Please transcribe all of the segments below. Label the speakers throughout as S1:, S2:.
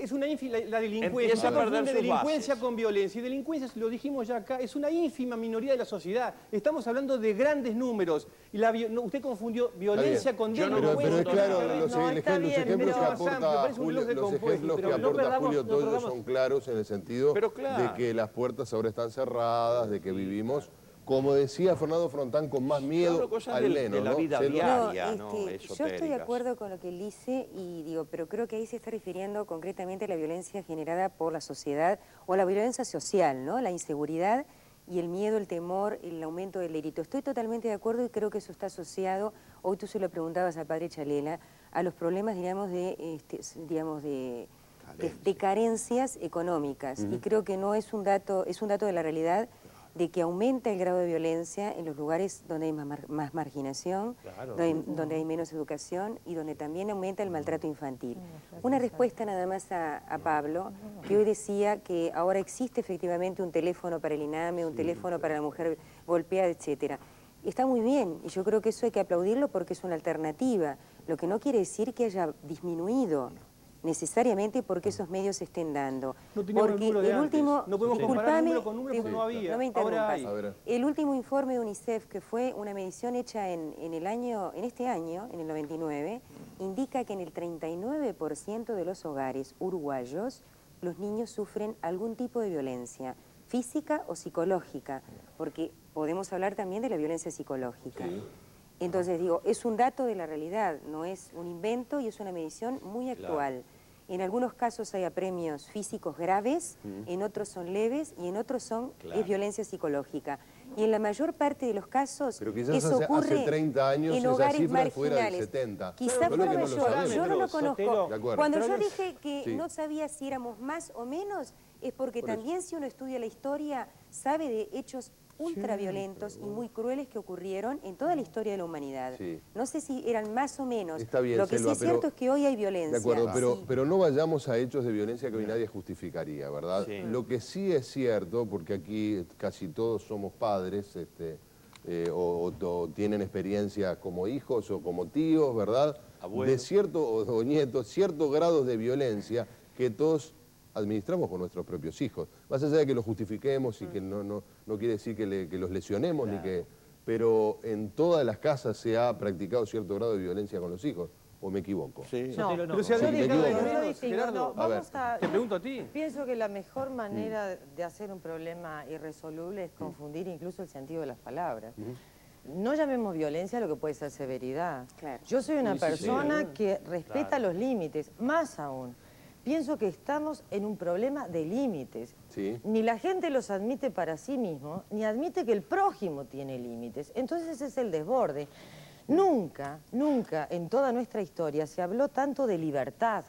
S1: es una la delincuencia.
S2: Empieza a perder sus
S1: delincuencia
S2: bases.
S1: con violencia. Y delincuencia, lo dijimos ya acá, es una ínfima minoría de la sociedad. Estamos hablando de grandes números. Y usted confundió violencia con delincuencia.
S3: Pero es claro, los
S4: está bien,
S3: ejemplos que
S4: pero-
S3: aporta Julio, todos ellos son claros en el sentido de que las puertas ahora están cerradas, de que vivimos, como decía Fernando Frontán, con más miedo al menos,
S2: de la vida
S3: ¿no?
S2: diaria,
S5: yo estoy de acuerdo con lo que él dice, y digo, pero creo que ahí se está refiriendo concretamente a la violencia generada por la sociedad, o la violencia social, ¿no? La inseguridad y el miedo, el temor, el aumento del delito. Estoy totalmente de acuerdo y creo que eso está asociado, hoy tú se lo preguntabas al padre Chalela, a los problemas, de carencias económicas. Y creo que no es un dato, es un dato de la realidad, de que aumenta el grado de violencia en los lugares donde hay más marginación, donde hay menos educación y donde también aumenta el maltrato infantil. Una respuesta nada más a Pablo, que hoy decía que ahora existe efectivamente un teléfono para el INAME, un teléfono para la mujer golpeada, etcétera. Está muy bien, y yo creo que eso hay que aplaudirlo porque es una alternativa, lo que no quiere decir que haya disminuido necesariamente porque esos medios se estén dando.
S1: No teníamos
S5: porque
S1: el número de
S5: el último,
S1: antes. No podemos comparar número con número porque no había.
S5: No me
S1: Ahora
S5: interrumpas.
S1: hay.
S5: El último informe de UNICEF, que fue una medición hecha en este año, en el 99, indica que en el 39% de los hogares uruguayos los niños sufren algún tipo de violencia, física o psicológica, porque podemos hablar también de la violencia psicológica. Entonces digo, es un dato de la realidad, no es un invento y es una medición muy actual. En algunos casos hay apremios físicos graves, en otros son leves y en otros es violencia psicológica. Y en la mayor parte de los casos
S3: Pero quizás
S5: eso ocurre
S3: hace 30 años
S5: en
S3: esa
S5: hogares
S3: cifra fuera del
S5: marginales.
S3: 70.
S5: Quizás fuera mayor, yo no lo conozco.
S3: De acuerdo.
S5: Cuando yo dije que
S3: Sí.
S5: no sabía si éramos más o menos, es porque también si uno estudia la historia, sabe de hechos ultraviolentos y muy crueles que ocurrieron en toda la historia de la humanidad.
S3: Sí.
S5: No sé si eran más o menos.
S3: Está bien,
S5: lo que
S3: Selva,
S5: sí es cierto es que hoy hay violencia.
S3: De acuerdo,
S5: Sí.
S3: pero no vayamos a hechos de violencia que hoy nadie justificaría, ¿verdad?
S2: Sí.
S3: Lo que sí es cierto, porque aquí casi todos somos padres, o tienen experiencia como hijos o como tíos, ¿verdad?
S2: Abuelos.
S3: O nietos, ciertos grados de violencia que todos administramos con nuestros propios hijos. Más allá de que los justifiquemos y que no quiere decir que los lesionemos, ni que... Pero en todas las casas se ha practicado cierto grado de violencia con los hijos, ¿o me equivoco?
S2: Sí.
S4: No,
S1: Pero si
S3: Sí,
S1: habló
S3: me
S1: de grado de
S3: equivoco.
S4: yo
S1: menos,
S4: distingo,
S1: Gerardo.
S4: no, vamos a...
S1: Te pregunto a ti.
S4: Pienso que la mejor manera de hacer un problema irresoluble es confundir incluso el sentido de las palabras. No llamemos violencia a lo que puede ser severidad.
S5: Claro.
S4: Yo soy una persona que respeta los límites, más aún. Pienso que estamos en un problema de límites.
S3: Sí.
S4: Ni la gente los admite para sí mismo, ni admite que el prójimo tiene límites. Entonces ese es el desborde. Nunca, nunca en toda nuestra historia se habló tanto de libertad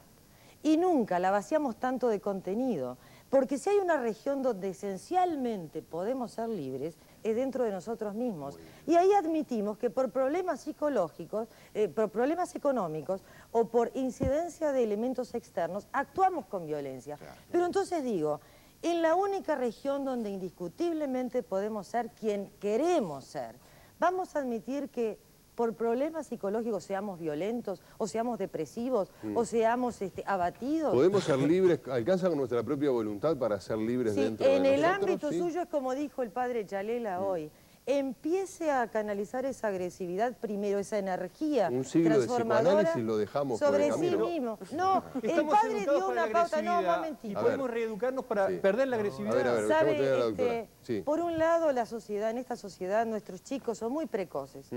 S4: y nunca la vaciamos tanto de contenido. Porque si hay una región donde esencialmente podemos ser libres, es dentro de nosotros mismos. Y ahí admitimos que por problemas psicológicos, por problemas económicos o por incidencia de elementos externos, actuamos con violencia. Pero entonces digo, en la única región donde indiscutiblemente podemos ser quien queremos ser, vamos a admitir que por problemas psicológicos seamos violentos, o seamos depresivos, o seamos abatidos.
S3: ¿Podemos ser libres? ¿Alcanza con nuestra propia voluntad para ser libres
S4: Sí,
S3: dentro de
S4: en
S3: nosotros?
S4: el ámbito
S3: ¿Sí?
S4: suyo es como dijo el padre Chalela hoy. Empiece a canalizar esa agresividad primero, esa energía
S3: Un siglo de
S4: transformadora
S3: psicoanálisis lo dejamos por
S4: sobre
S3: el
S4: sí
S3: camino.
S4: mismo. No, el
S1: Estamos
S4: padre
S1: educados
S4: dio
S1: para
S4: una
S1: la
S4: pauta, no, un
S1: agresividad
S4: momentito.
S1: y
S3: A
S1: podemos
S3: ver.
S1: reeducarnos para
S3: Sí.
S1: perder la agresividad.
S3: A ver,
S4: ¿Sabe?
S3: dejemos tener a la doctora. Sí.
S4: Por un lado, la sociedad, en esta sociedad, nuestros chicos son muy precoces,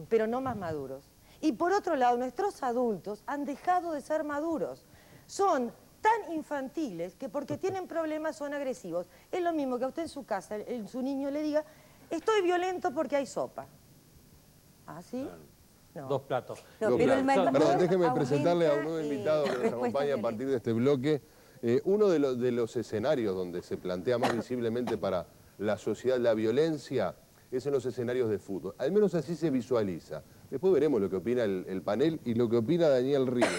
S4: pero no más maduros. Y por otro lado, nuestros adultos han dejado de ser maduros. Son tan infantiles que porque tienen problemas son agresivos. Es lo mismo que a usted en su casa, su niño le diga, estoy violento porque hay sopa. ¿Ah, sí? No.
S6: 2 platos.
S5: No,
S3: No,
S5: pero
S3: claro.
S5: el maltrato
S3: Perdón, déjeme
S5: aumenta,
S3: presentarle a un nuevo invitado que nos
S5: respuestas
S3: acompaña a partir de este bloque. Uno de los escenarios donde se plantea más visiblemente para la sociedad la violencia es en los escenarios de fútbol. Al menos así se visualiza. Después veremos lo que opina el panel y lo que opina Daniel Ríos,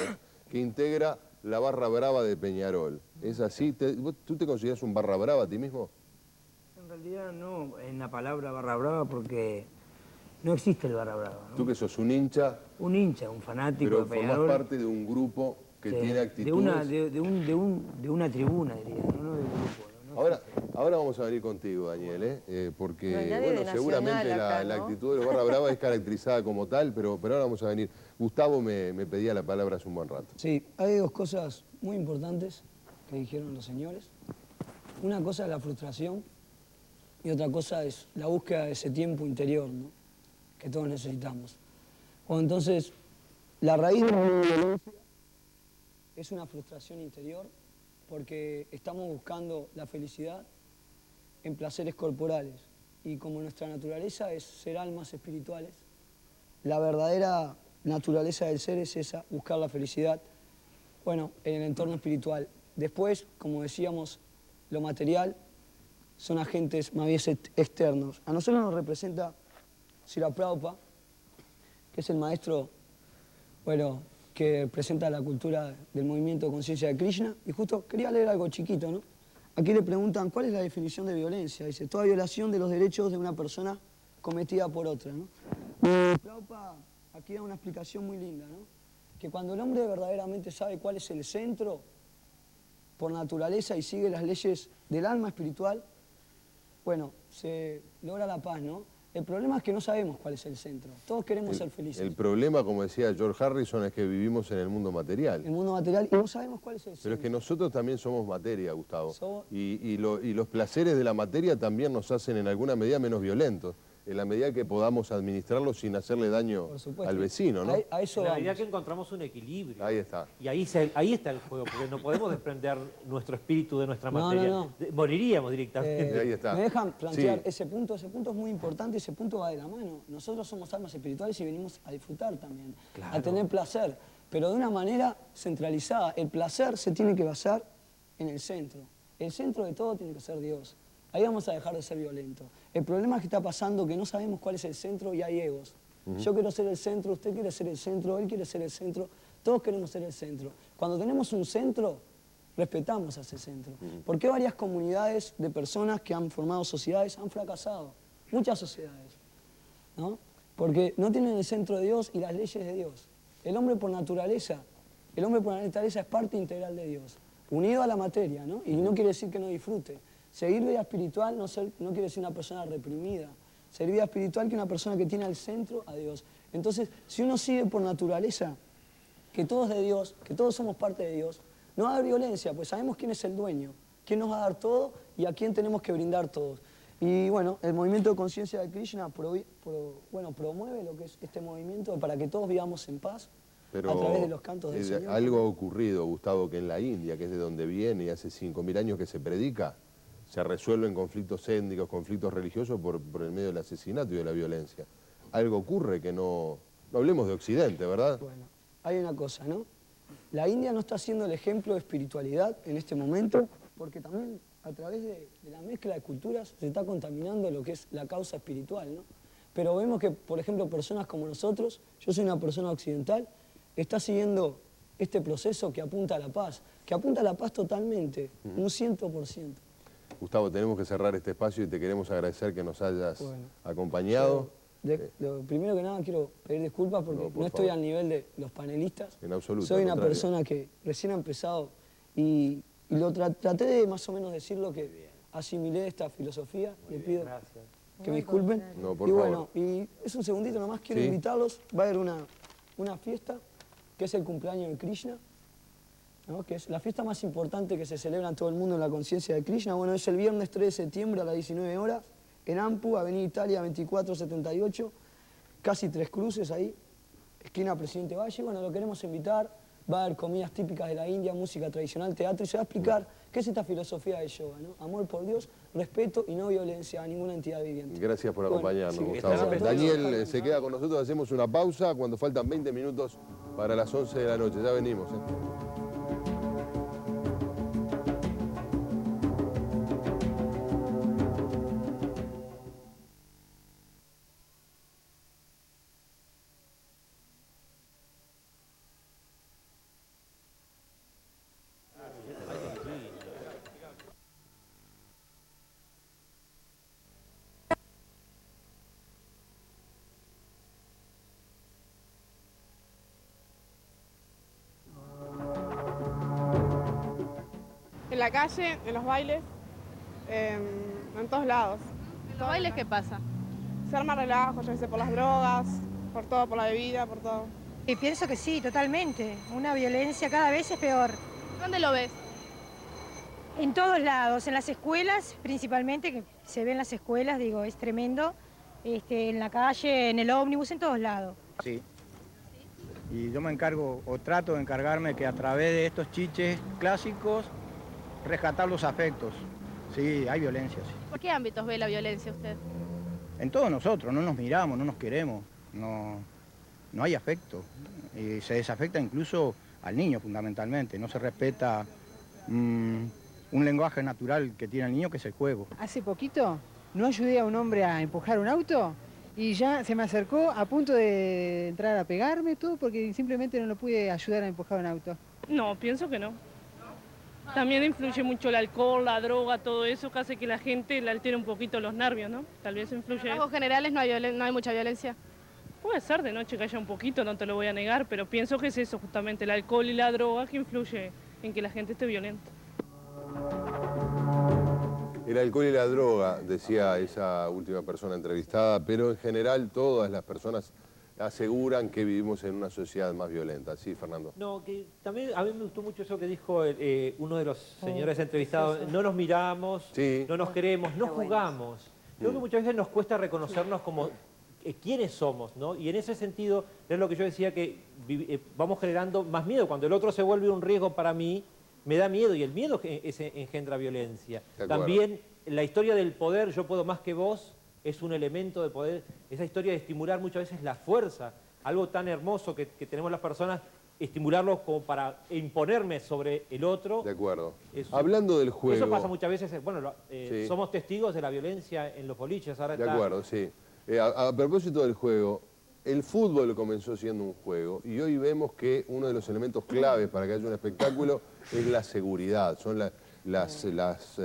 S3: que integra la barra brava de Peñarol. ¿Es así? ¿Tú te consideras un barra brava a ti mismo?
S6: En realidad no en la palabra barra brava porque no existe el barra brava, ¿no?
S3: Tú que sos un hincha,
S6: Un hincha, un fanático
S3: pero
S6: de
S3: formás
S6: Peñarol.
S3: parte de un grupo tiene actitudes...
S6: de una tribuna, diría, no de un grupo. ¿No?
S3: Ahora vamos a venir contigo, Daniel, porque
S4: No hay nadie de
S3: seguramente
S4: Nacional acá,
S3: la
S4: ¿no?
S3: actitud de los Barra Brava es caracterizada como tal, pero ahora vamos a venir. Gustavo me pedía la palabra hace un buen rato.
S2: Sí, hay dos cosas muy importantes que dijeron los señores. Una cosa es la frustración y otra cosa es la búsqueda de ese tiempo interior, ¿no?, que todos necesitamos. Bueno, entonces, la raíz de la violencia es una frustración interior porque estamos buscando la felicidad en placeres corporales y como nuestra naturaleza es ser almas espirituales, la verdadera naturaleza del ser es esa, buscar la felicidad, bueno, en el entorno espiritual. Después, como decíamos, lo material son agentes más bien externos. A nosotros nos representa Srila Prabhupada, que es el maestro, bueno, que presenta la cultura del movimiento de conciencia de Krishna, y justo quería leer algo chiquito, ¿no? Aquí le preguntan, ¿cuál es la definición de violencia? Dice, toda violación de los derechos de una persona cometida por otra, ¿no? Y Prabhupada aquí da una explicación muy linda, ¿no? Que cuando el hombre verdaderamente sabe cuál es el centro por naturaleza y sigue las leyes del alma espiritual, bueno, se logra la paz, ¿no? El problema es que no sabemos cuál es el centro. Todos queremos ser felices.
S3: El problema, como decía George Harrison, es que vivimos en el mundo material.
S2: El mundo material y no sabemos cuál es el centro.
S3: Pero es que nosotros también somos materia, Gustavo.
S2: Somos...
S3: Y los placeres de la materia también nos hacen en alguna medida menos violentos, en la medida que podamos administrarlos sin hacerle daño al vecino, ¿no?
S2: A eso
S7: en la
S2: vamos.
S7: medida que encontramos un equilibrio.
S3: Ahí está.
S7: Y ahí está el juego, porque no podemos desprender nuestro espíritu de nuestra materia.
S2: No.
S7: Moriríamos directamente.
S3: Ahí está.
S2: Me dejan plantear
S3: Sí.
S2: ese punto es muy importante, ese punto va de la mano. Nosotros somos almas espirituales y venimos a disfrutar también, a tener placer, pero de una manera centralizada. El placer se tiene que basar en el centro. El centro de todo tiene que ser Dios. Ahí vamos a dejar de ser violentos. El problema es que está pasando que no sabemos cuál es el centro y hay egos. Yo quiero ser el centro, usted quiere ser el centro, él quiere ser el centro, todos queremos ser el centro. Cuando tenemos un centro, respetamos a ese centro. ¿Por qué varias comunidades de personas que han formado sociedades han fracasado? Muchas sociedades, ¿no? Porque no tienen el centro de Dios y las leyes de Dios. El hombre por naturaleza es parte integral de Dios, unido a la materia, ¿no? Y no quiere decir que no disfrute. Seguir vida espiritual no quiere decir una persona reprimida. Seguir vida espiritual que una persona que tiene al centro a Dios. Entonces, si uno sigue por naturaleza que todo es de Dios, que todos somos parte de Dios, no va a haber violencia, pues sabemos quién es el dueño, quién nos va a dar todo y a quién tenemos que brindar todos. Y bueno, el movimiento de conciencia de Krishna promueve lo que es este movimiento para que todos vivamos en paz.
S3: Pero
S2: a través de los cantos del Señor.
S3: Algo ha ocurrido, Gustavo, que en la India, que es de donde viene y hace 5.000 años que se predica, se resuelven conflictos étnicos, conflictos religiosos por el medio del asesinato y de la violencia. Algo ocurre que no hablemos de Occidente, ¿verdad?
S2: Bueno, hay una cosa, ¿no? La India no está siendo el ejemplo de espiritualidad en este momento, porque también a través de la mezcla de culturas se está contaminando lo que es la causa espiritual, ¿no? Pero vemos que, por ejemplo, personas como nosotros, yo soy una persona occidental, está siguiendo este proceso que apunta a la paz totalmente, un 100%.
S3: Gustavo, tenemos que cerrar este espacio y te queremos agradecer que nos hayas acompañado.
S2: Lo primero que nada quiero pedir disculpas porque no estoy al nivel de los panelistas.
S3: En absoluto.
S2: Soy una persona que recién ha empezado y traté de más o menos decir lo que asimilé esta filosofía. Le pido que me disculpen.
S3: No, por
S2: y
S3: favor.
S2: bueno, y es un segundito nomás, quiero invitarlos. Va a haber una fiesta que es el cumpleaños de Krishna, ¿no? Que es la fiesta más importante que se celebra en todo el mundo en la conciencia de Krishna. Bueno, es el viernes 3 de septiembre a las 19 horas, en Ampu, Avenida Italia 2478, casi Tres Cruces ahí, esquina Presidente Valle. Bueno, lo queremos invitar, va a haber comidas típicas de la India, música tradicional, teatro, y se va a explicar qué es esta filosofía de yoga, ¿no? Amor por Dios, respeto y no violencia a ninguna entidad viviente.
S3: Gracias por acompañarnos,
S2: sí,
S3: Gustavo.
S2: gracias.
S3: Daniel se queda con nosotros, hacemos una pausa cuando faltan 20 minutos para las 11 de la noche. Ya venimos.
S8: En la calle, en los bailes, en todos lados.
S9: ¿En los bailes qué pasa?
S8: Se arma relajo, yo sé, por las drogas, por todo, por la bebida, por todo.
S10: Y pienso que sí, totalmente. Una violencia cada vez es peor.
S9: ¿Dónde lo ves?
S10: En todos lados, en las escuelas principalmente, que se ve en las escuelas, digo, es tremendo. En la calle, en el ómnibus, en todos lados.
S6: Sí. Y yo me encargo, o trato de encargarme que a través de estos chiches clásicos, rescatar los afectos. Sí, hay violencia, sí.
S9: ¿Por qué ámbitos ve la violencia usted?
S6: En todos nosotros, no nos miramos, no nos queremos, no hay afecto. Y se desafecta incluso al niño fundamentalmente, no se respeta un lenguaje natural que tiene el niño, que es el juego.
S11: Hace poquito no ayudé a un hombre a empujar un auto y ya se me acercó a punto de entrar a pegarme, todo porque simplemente no lo pude ayudar a empujar un auto.
S12: No, pienso que no. También influye mucho el alcohol, la droga, todo eso que hace que la gente le altere un poquito los nervios, ¿no? Tal vez influye.
S9: En rasgos generales no hay mucha violencia.
S12: Puede ser de noche que haya un poquito, no te lo voy a negar, pero pienso que es eso justamente, el alcohol y la droga que influye en que la gente esté violenta.
S3: El alcohol y la droga, decía esa última persona entrevistada, pero en general todas las personas aseguran que vivimos en una sociedad más violenta. Sí, Fernando.
S7: No, que también a mí me gustó mucho eso que dijo uno de los señores entrevistados. No nos miramos, no nos queremos, no jugamos. Creo que muchas veces nos cuesta reconocernos como quiénes somos, ¿no? Y en ese sentido es lo que yo decía, que vamos generando más miedo. Cuando el otro se vuelve un riesgo para mí, me da miedo, y el miedo engendra violencia. También la historia del poder, yo puedo más que vos, es un elemento de poder. Esa historia de estimular muchas veces la fuerza, algo tan hermoso que tenemos las personas, estimularlos como para imponerme sobre el otro.
S3: De acuerdo. Hablando del juego...
S7: Eso pasa muchas veces, bueno, somos testigos de la violencia en los boliches. Ahora
S3: de acuerdo, sí. A propósito del juego, el fútbol comenzó siendo un juego y hoy vemos que uno de los elementos claves para que haya un espectáculo es la seguridad, son las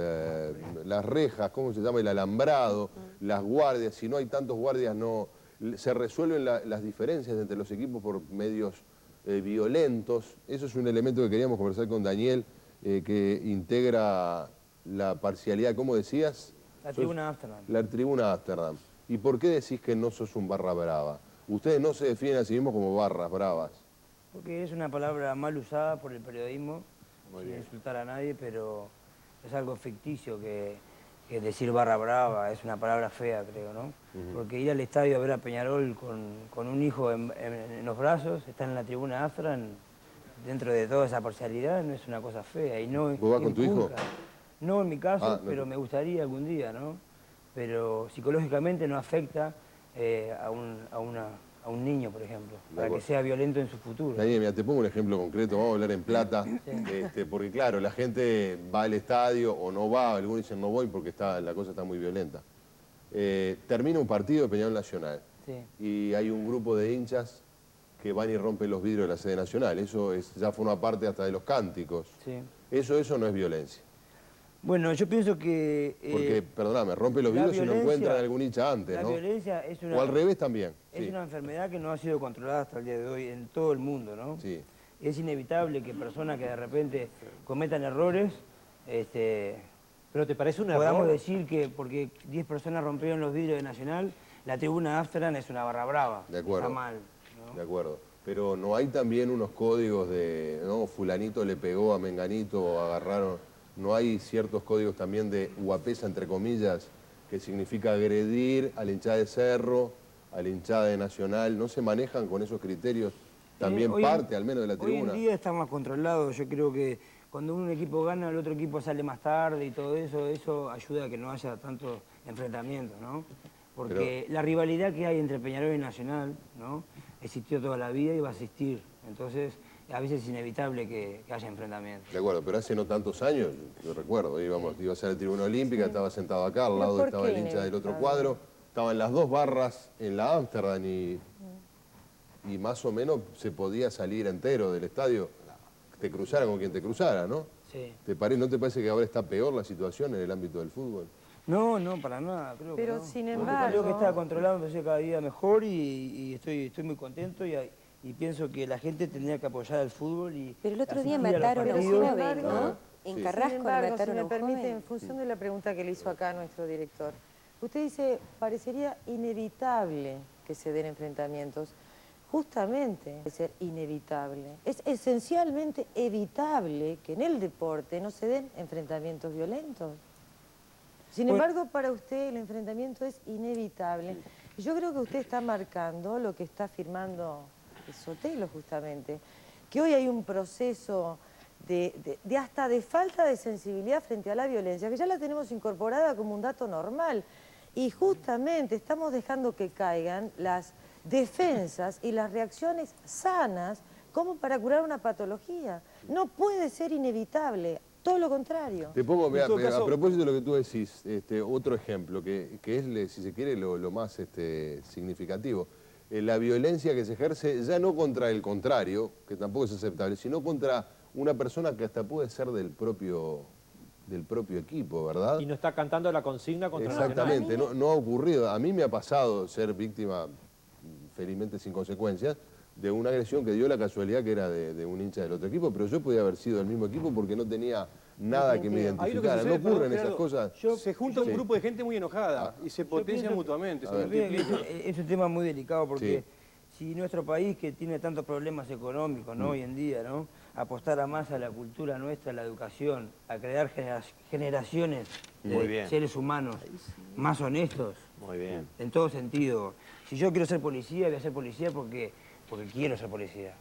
S3: rejas, ¿cómo se llama? El alambrado, las guardias. Si no hay tantos guardias, no se resuelven las diferencias entre los equipos por medios violentos. Eso es un elemento que queríamos conversar con Daniel, que integra la parcialidad, ¿cómo decías?
S6: La Tribuna Ámsterdam.
S3: La Tribuna Ámsterdam. ¿Y por qué decís que no sos un barra brava? Ustedes no se definen a sí mismos como barras bravas.
S6: Porque es una palabra mal usada por el periodismo, sin insultar a nadie, pero es algo ficticio que decir barra brava es una palabra fea, creo, ¿no? Porque ir al estadio a ver a Peñarol con un hijo en los brazos, estar en la Tribuna Ámsterdam, dentro de toda esa parcialidad, no es una cosa fea. Y no
S3: ¿Vos vas con tu hijo?
S6: No en mi caso,
S3: no.
S6: Pero me gustaría algún día, ¿no? Pero psicológicamente no afecta a un niño, por ejemplo, para que sea violento en su futuro.
S3: Daniel, mira, te pongo un ejemplo concreto, vamos a hablar en plata, porque claro, la gente va al estadio o no va, algunos dicen no voy porque la cosa está muy violenta. Termina un partido de Peñarol Nacional y hay un grupo de hinchas que van y rompen los vidrios de la sede nacional, eso ya forma parte hasta de los cánticos. Eso no es violencia.
S6: Bueno, yo pienso que...
S3: porque, perdóname, rompe los vidrios si no encuentran algún hincha antes, ¿no?
S6: La violencia es una...
S3: O al revés también.
S6: Es una enfermedad que no ha sido controlada hasta el día de hoy en todo el mundo, ¿no?
S3: Sí.
S6: Es inevitable que personas que de repente cometan errores,
S7: ¿pero te parece un error?
S6: Podamos decir que porque 10 personas rompieron los vidrios de Nacional, la Tribuna Ámsterdam es una barra brava.
S3: De acuerdo.
S6: Está mal, ¿no?
S3: De acuerdo. Pero ¿no hay también unos códigos de, no, fulanito le pegó a menganito o agarraron... ¿No hay ciertos códigos también de guapesa, entre comillas, que significa agredir a la hinchada de Cerro, a la hinchada de Nacional? ¿No se manejan con esos criterios también parte, al menos, de la tribuna?
S6: Hoy en día está más controlado. Yo creo que cuando un equipo gana, el otro equipo sale más tarde y todo eso ayuda a que no haya tantos enfrentamientos, ¿no? Porque la rivalidad que hay entre Peñarol y Nacional, ¿no? Existió toda la vida y va a existir. Entonces, a veces es inevitable que haya enfrentamientos.
S3: De acuerdo, pero hace no tantos años, yo recuerdo, iba a ser la Tribuna Olímpica, estaba sentado acá, al lado estaba el hincha del otro cuadro, estaban las dos barras en la Ámsterdam y más o menos se podía salir entero del estadio, te cruzara con quien te cruzara, ¿no?
S6: Sí.
S3: ¿No te parece que ahora está peor la situación en el ámbito del fútbol?
S6: No, para nada, creo que no.
S4: Pero sin embargo...
S6: Creo que está controlándose cada día mejor y estoy muy contento y pienso que la gente tendría que apoyar al fútbol y...
S5: Pero el otro día mataron a un joven, ¿no? En Carrasco
S4: Sin embargo,
S5: le mataron
S4: si
S5: a
S4: me
S5: un
S4: permite,
S5: joven.
S4: en función de la pregunta que le hizo acá nuestro director, usted dice, parecería inevitable que se den enfrentamientos. Justamente es ser inevitable. Es esencialmente evitable que en el deporte no se den enfrentamientos violentos. Sin embargo, para usted el enfrentamiento es inevitable. Yo creo que usted está marcando lo que está afirmando Sotelo justamente, que hoy hay un proceso de hasta de falta de sensibilidad frente a la violencia, que ya la tenemos incorporada como un dato normal. Y justamente estamos dejando que caigan las defensas y las reacciones sanas como para curar una patología. No puede ser inevitable, todo lo contrario.
S3: Te pongo, mira, a propósito de lo que tú decís, otro ejemplo, que es, si se quiere, lo más significativo. La violencia que se ejerce ya no contra el contrario, que tampoco es aceptable, sino contra una persona que hasta puede ser del propio equipo, ¿verdad?
S7: Y no está cantando la consigna contra
S3: Exactamente, no ha ocurrido. A mí me ha pasado ser víctima, felizmente sin consecuencias, de una agresión que dio la casualidad que era de un hincha del otro equipo, pero yo podía haber sido del mismo equipo porque no tenía nada que me identificara. No ocurren esas cosas.
S1: Se junta un grupo de gente muy enojada y se potencian mutuamente.
S6: Es un tema muy delicado porque si nuestro país, que tiene tantos problemas económicos, ¿no? Hoy en día, ¿no? Apostara más a la cultura nuestra, a la educación, a crear generaciones de seres humanos más honestos.
S13: Muy bien.
S6: En todo sentido. Si yo quiero ser policía, voy a ser policía porque quiero ser policía.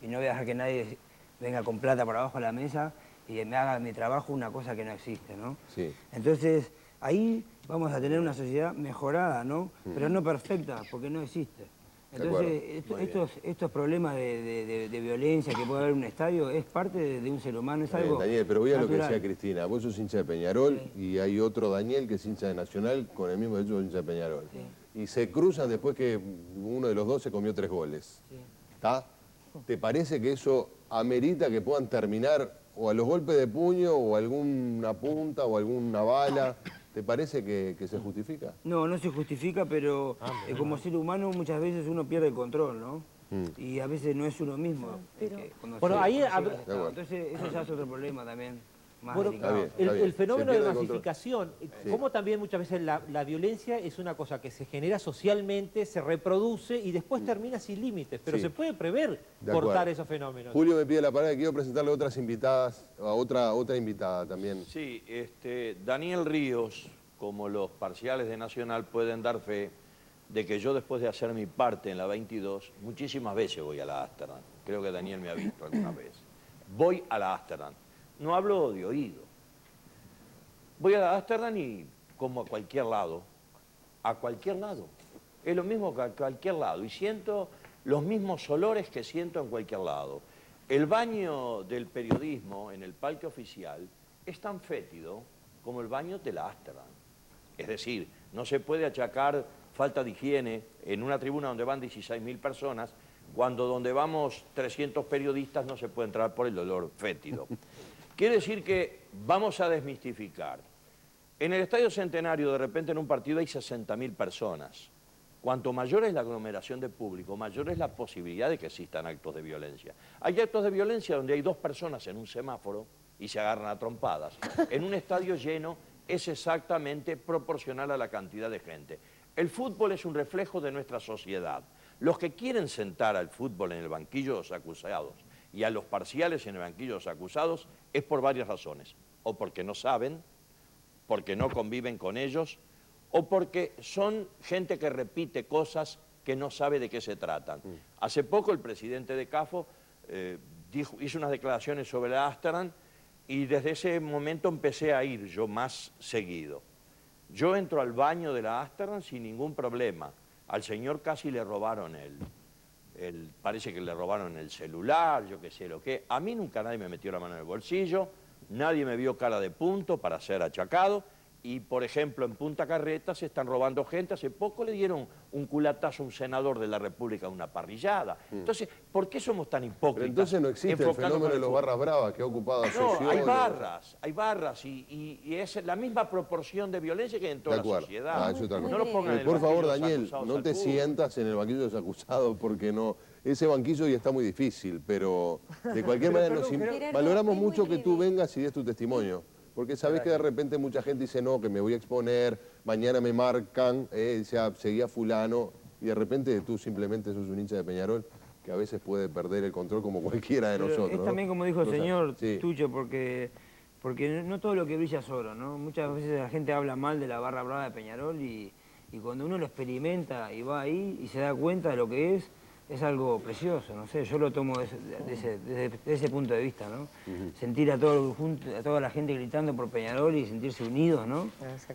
S6: Y no voy a dejar que nadie venga con plata por abajo de la mesa y me haga mi trabajo una cosa que no existe, ¿no?
S3: Sí.
S6: Entonces, ahí vamos a tener una sociedad mejorada, ¿no? Pero no perfecta, porque no existe. Entonces, estos problemas de violencia que puede haber en un estadio es parte de un ser humano, es algo
S3: Daniel, pero voy a lo que
S6: natural.
S3: decía Cristina. Vos sos hincha de Peñarol y hay otro Daniel que es hincha de Nacional con el mismo derecho de hincha de Peñarol. Y se cruzan después que uno de los dos se comió 3 goles. ¿Está? ¿Te parece que eso amerita que puedan terminar o a los golpes de puño o alguna punta o alguna bala? ¿Te parece que se justifica?
S6: No, no se justifica, pero como ser humano muchas veces uno pierde el control, ¿no? Y a veces no es uno mismo.
S7: Bueno, ahí...
S6: Entonces eso ya es otro problema también.
S7: Bueno, el fenómeno de masificación, como también muchas veces la violencia es una cosa que se genera socialmente, se reproduce y después termina sin límites, pero se puede prever cortar esos fenómenos.
S3: Julio me pide la palabra y quiero presentarle a otras invitadas, a otra invitada también.
S13: Sí, Daniel Ríos, como los parciales de Nacional, pueden dar fe de que yo después de hacer mi parte en la 22, muchísimas veces voy a la Ámsterdam. Creo que Daniel me ha visto alguna vez. Voy a la Ámsterdam. No hablo de oído. Voy a la Ámsterdam y como a cualquier lado. A cualquier lado. Es lo mismo que a cualquier lado. Y siento los mismos olores que siento en cualquier lado. El baño del periodismo en el palco oficial es tan fétido como el baño de la Ámsterdam. Es decir, no se puede achacar falta de higiene en una tribuna donde van 16.000 personas cuando donde vamos 300 periodistas no se puede entrar por el olor fétido. Quiere decir que vamos a desmistificar. En el Estadio Centenario, de repente en un partido hay 60.000 personas. Cuanto mayor es la aglomeración de público, mayor es la posibilidad de que existan actos de violencia. Hay actos de violencia donde hay 2 personas en un semáforo y se agarran a trompadas. En un estadio lleno es exactamente proporcional a la cantidad de gente. El fútbol es un reflejo de nuestra sociedad. Los que quieren sentar al fútbol en el banquillo de los acusados y a los parciales en el banquillo de los acusados es por varias razones. O porque no saben, porque no conviven con ellos, o porque son gente que repite cosas que no sabe de qué se tratan. Hace poco el presidente de CAFO hizo unas declaraciones sobre la Ámsterdam y desde ese momento empecé a ir yo más seguido. Yo entro al baño de la Ámsterdam sin ningún problema. Al señor casi le robaron parece que le robaron el celular, yo qué sé lo que. A mí nunca nadie me metió la mano en el bolsillo, nadie me vio cara de punto para ser achacado. Y, por ejemplo, en Punta Carreta se están robando gente. Hace poco le dieron un culatazo a un senador de la República a una parrillada. Entonces, ¿por qué somos tan hipócritas?
S3: Pero entonces no existe el fenómeno de los barras bravas que ha ocupado a sociólogos.
S13: No, hay barras y es la misma proporción de violencia que hay en toda la sociedad.
S3: Es otra cosa.
S13: No lo pongan en el
S3: por favor,
S13: banquillo de los
S3: Daniel,
S13: acusados
S3: no
S13: al
S3: te
S13: fútbol.
S3: sientas en el banquillo de los acusados porque no ese banquillo ya está muy difícil, pero de cualquier manera valoramos mucho que tú vengas y des tu testimonio. Porque sabés que de repente mucha gente dice, no, que me voy a exponer, mañana me marcan, seguía fulano, y de repente tú simplemente sos un hincha de Peñarol que a veces puede perder el control como cualquiera de nosotros.
S6: Es también
S3: ¿no?
S6: como dijo el señor
S3: sí.
S6: Tucho, porque no todo lo que brilla es oro, ¿no? Muchas veces la gente habla mal de la barra brava de Peñarol y cuando uno lo experimenta y va ahí y se da cuenta de lo que es algo precioso, no sé, yo lo tomo desde ese punto de vista, ¿no? Sentir a toda la gente gritando por Peñarol y sentirse unidos, ¿no?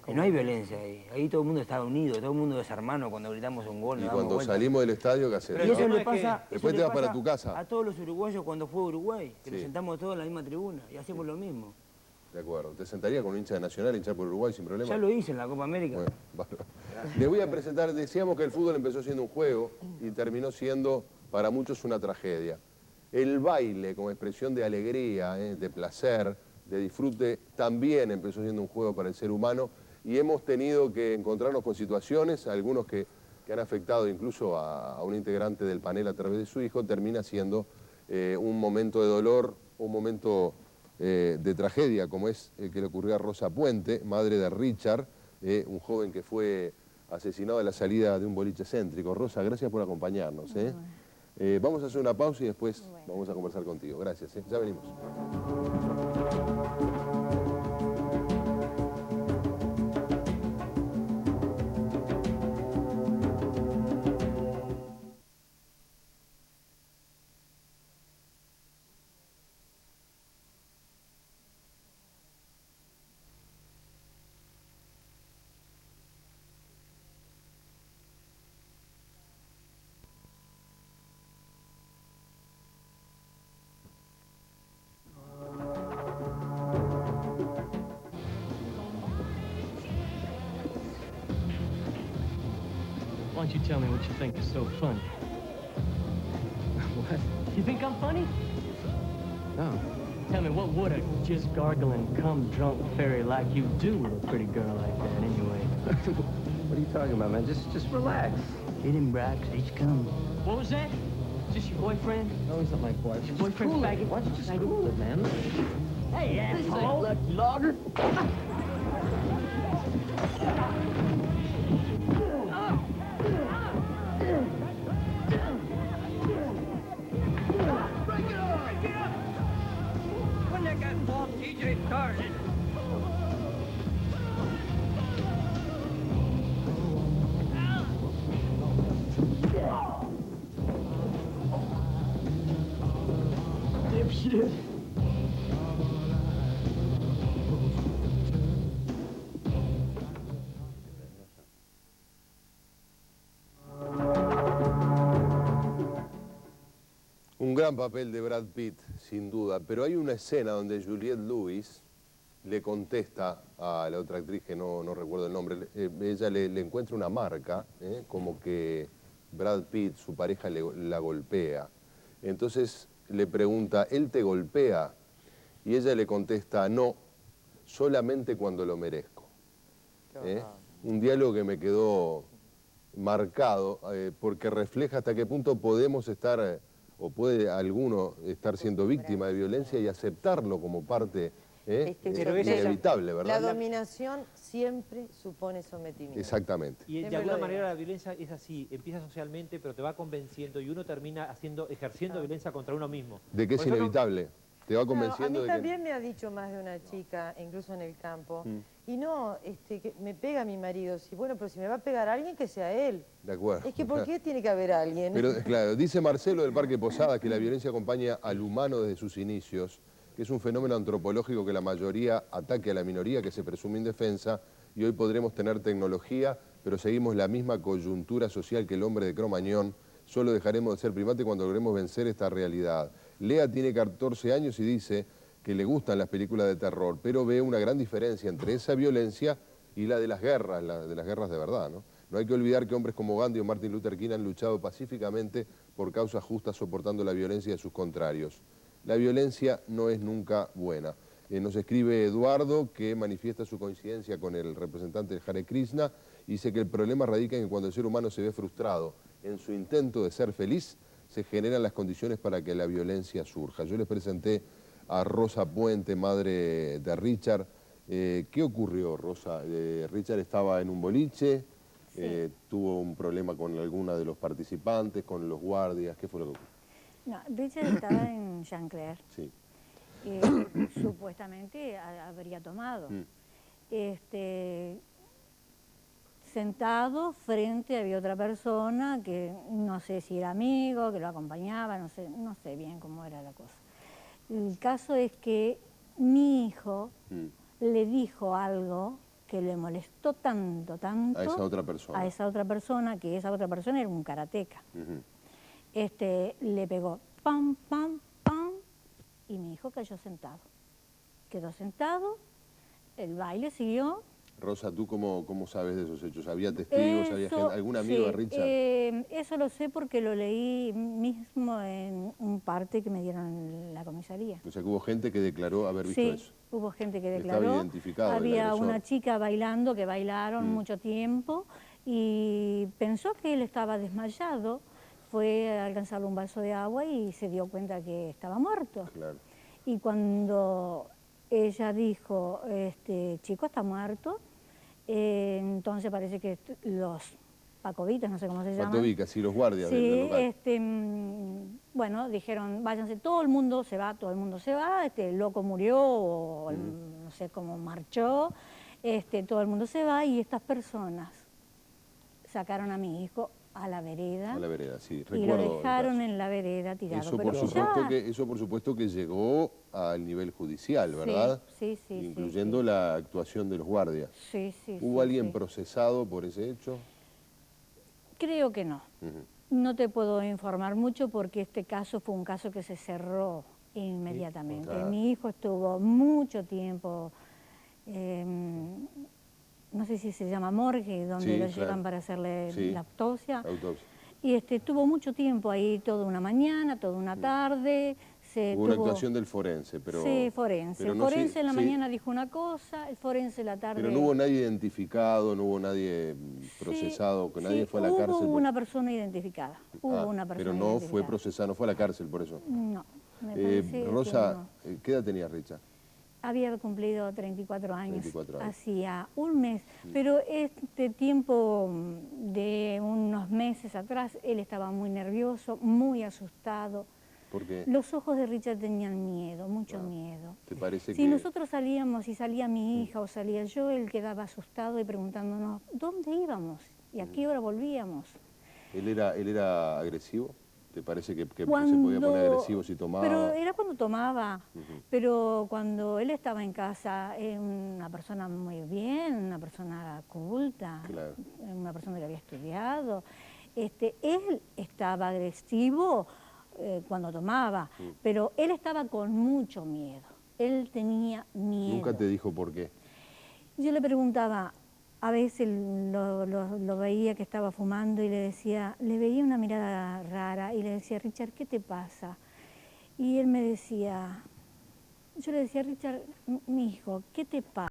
S6: Y no hay violencia ahí todo el mundo está unido, todo el mundo es hermano cuando gritamos un gol.
S3: Y cuando salimos del estadio, ¿qué hacemos?
S6: Y eso le pasa,
S3: después te vas para tu casa.
S6: A todos los uruguayos cuando fue Uruguay, que nos sentamos todos en la misma tribuna y hacemos lo mismo.
S3: De acuerdo. ¿Te sentaría con un hincha de Nacional, hinchar por Uruguay sin problema?
S6: Ya lo hice en la Copa América.
S3: Bueno, le voy a presentar, decíamos que el fútbol empezó siendo un juego y terminó siendo para muchos una tragedia. El baile como expresión de alegría, de placer, de disfrute, también empezó siendo un juego para el ser humano y hemos tenido que encontrarnos con situaciones, algunos que han afectado incluso a un integrante del panel a través de su hijo, termina siendo un momento de dolor, un momento de tragedia, como es el que le ocurrió a Rosa Puente, madre de Richard, un joven que fue asesinado a la salida de un boliche céntrico. Rosa, gracias por acompañarnos. Vamos a hacer una pausa y después vamos a conversar contigo. Gracias, ya venimos.
S14: Why don't you tell me what you think is so funny? What? You think I'm funny? No. Tell me, what would a just gargling, cum-drunk fairy like you do with a pretty girl like that, anyway?
S15: What are you talking about, man? Just relax.
S14: Get him, Brax. He's coming. What was that? Is this your boyfriend?
S15: No, he's not my boyfriend.
S14: Your boyfriend's faggot?
S15: Why don't you just cool it, man?
S14: Hey, asshole! Lucky logger. Dipshit.
S3: Un gran papel de Brad Pitt, sin duda, pero hay una escena donde Juliette Lewis le contesta a la otra actriz, que no recuerdo el nombre, ella le encuentra una marca, como que Brad Pitt, su pareja, la golpea. Entonces le pregunta, ¿él te golpea? Y ella le contesta, no, solamente cuando lo merezco. Un diálogo que me quedó marcado, porque refleja hasta qué punto podemos estar, o puede alguno estar siendo víctima de violencia y aceptarlo como parte inevitable, ¿verdad?
S4: La dominación siempre supone sometimiento.
S3: Exactamente.
S7: Y de alguna manera la violencia es así, empieza socialmente, pero te va convenciendo y uno termina ejerciendo violencia contra uno mismo.
S3: De que es inevitable. Te va convenciendo
S4: a mí
S3: de que...
S4: también me ha dicho más de una chica, incluso en el campo, y no, que me pega mi marido, bueno, pero si me va a pegar a alguien, que sea él.
S3: De acuerdo.
S4: Es que ¿por qué tiene que haber alguien?
S3: Pero claro, dice Marcelo del Parque Posada que la violencia acompaña al humano desde sus inicios, que es un fenómeno antropológico que la mayoría ataque a la minoría que se presume indefensa, y hoy podremos tener tecnología, pero seguimos la misma coyuntura social que el hombre de Cromañón. Solo dejaremos de ser primate cuando logremos vencer esta realidad. Lea tiene 14 años y dice que le gustan las películas de terror, pero ve una gran diferencia entre esa violencia y la de las guerras, de verdad, ¿no? No hay que olvidar que hombres como Gandhi o Martin Luther King han luchado pacíficamente por causas justas soportando la violencia de sus contrarios. La violencia no es nunca buena. Nos escribe Eduardo, que manifiesta su coincidencia con el representante del Hare Krishna, y dice que el problema radica en que cuando el ser humano se ve frustrado en su intento de ser feliz, se generan las condiciones para que la violencia surja. Yo les presenté a Rosa Puente, madre de Richard. ¿Qué ocurrió, Rosa? Richard estaba en un boliche, tuvo un problema con alguna de los participantes, con los guardias. ¿Qué fue lo que ocurrió?
S16: No, Richard estaba en Chancler.
S3: Sí.
S16: Supuestamente habría tomado. Sentado frente había otra persona que no sé si era amigo, que lo acompañaba, no sé bien cómo era la cosa. El caso es que mi hijo le dijo algo que le molestó tanto,
S3: a esa otra persona.
S16: A esa otra persona, que esa otra persona era un karateca. Le pegó pam, pam, pam, y mi hijo cayó sentado. Quedó sentado, el baile siguió.
S3: Rosa, ¿tú cómo sabes de esos hechos? ¿Había testigos? ¿Había gente, algún amigo de Richard?
S16: Eso lo sé porque lo leí mismo en un parte que me dieron en la comisaría.
S3: O sea, que hubo gente que declaró haber visto eso.
S16: Sí, hubo gente que declaró.
S3: Estaba identificado
S16: Había una chica bailando, que bailaron mucho tiempo, y pensó que él estaba desmayado. Fue a alcanzarle un vaso de agua y se dio cuenta que estaba muerto.
S3: Claro.
S16: Y cuando ella dijo, chico está muerto, entonces parece que los pacovitas, no sé cómo se llaman.
S3: Patovicas, sí, los guardias del local.
S16: Bueno, dijeron, váyanse, todo el mundo se va, el loco murió, o no sé cómo marchó, todo el mundo se va, y estas personas sacaron a mi hijo a la vereda.
S3: A la vereda, sí,
S16: recuerdo. Y lo dejaron en la vereda tirado.
S3: Eso por supuesto que llegó al nivel judicial, ¿verdad?
S16: Sí.
S3: Incluyendo la actuación de los guardias.
S16: Sí.
S3: ¿Hubo alguien procesado por ese hecho?
S16: Creo que no. No te puedo informar mucho porque este caso fue un caso que se cerró inmediatamente. Claro. Mi hijo estuvo mucho tiempo, no sé si se llama morgue, donde lo llevan para hacerle la autopsia. Y estuvo mucho tiempo ahí, toda una mañana, toda una tarde.
S3: Hubo una actuación del forense, pero...
S16: Sí, forense. El forense en la mañana dijo una cosa, el forense en la tarde...
S3: Pero no hubo nadie identificado, no hubo nadie procesado, que nadie fue a la cárcel.
S16: Hubo una persona identificada.
S3: Pero no fue procesado, no fue a la cárcel por eso.
S16: No, me parece
S3: Rosa,
S16: que no.
S3: ¿qué edad tenía Richard?
S16: Había cumplido 34 años,
S3: 34 años.
S16: Hacía un mes, pero este tiempo de unos meses atrás, él estaba muy nervioso, muy asustado.
S3: ¿Por qué?
S16: Los ojos de Richard tenían miedo, mucho miedo.
S3: ¿Te parece
S16: si nosotros salíamos, si salía mi hija o salía yo, él quedaba asustado y preguntándonos, ¿dónde íbamos? ¿Y a qué hora volvíamos?
S3: ¿Él era agresivo? ¿Te parece que se podía poner agresivo si tomaba?
S16: Pero era cuando tomaba, pero cuando él estaba en casa, una persona muy bien, una persona culta, una persona que había estudiado. Él estaba agresivo cuando tomaba, pero él estaba con mucho miedo, él tenía miedo.
S3: ¿Nunca te dijo por qué?
S16: Yo le preguntaba, a veces lo veía que estaba fumando y le veía una mirada rara y le decía, Richard, ¿qué te pasa? Y él me decía, yo le decía, Richard, mi hijo, ¿qué te pasa?